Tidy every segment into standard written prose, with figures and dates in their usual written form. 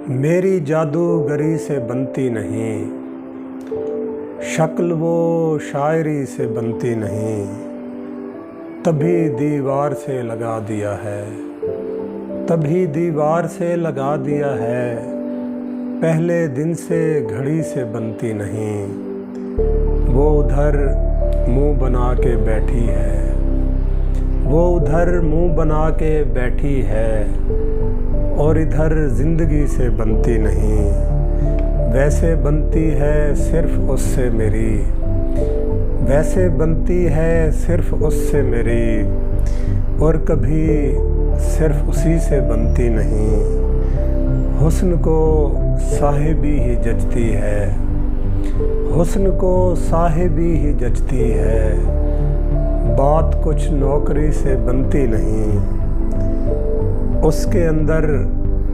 मेरी जादूगरी से बनती नहीं, शक्ल वो शायरी से बनती नहीं, तभी दीवार से लगा दिया है, तभी दीवार से लगा दिया है, पहले दिन से घड़ी से बनती नहीं। वो उधर मुंह बना के बैठी है, वो उधर मुंह बना के बैठी है, और इधर ज़िंदगी से बनती नहीं। वैसे बनती है सिर्फ उससे मेरी, वैसे बनती है सिर्फ उससे मेरी, और कभी सिर्फ उसी से बनती नहीं। हुस्न को साहिबी ही जचती है, हुस्न को साहिबी ही जचती है, बात कुछ नौकरी से बनती नहीं। उसके अंदर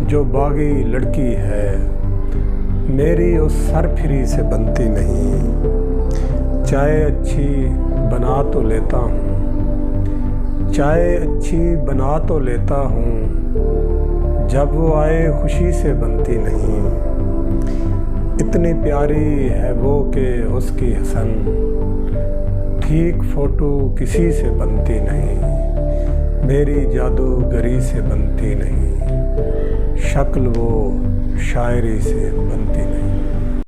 जो बागी लड़की है, मेरी उस सरफिरी से बनती नहीं। चाय अच्छी बना तो लेता हूँ, चाय अच्छी बना तो लेता हूँ, जब वो आए खुशी से बनती नहीं। इतनी प्यारी है वो कि उसकी हसन, ठीक फ़ोटो किसी से बनती नहीं। मेरी जादूगरी से बनती नहीं, शक्ल वो शायरी से बनती नहीं।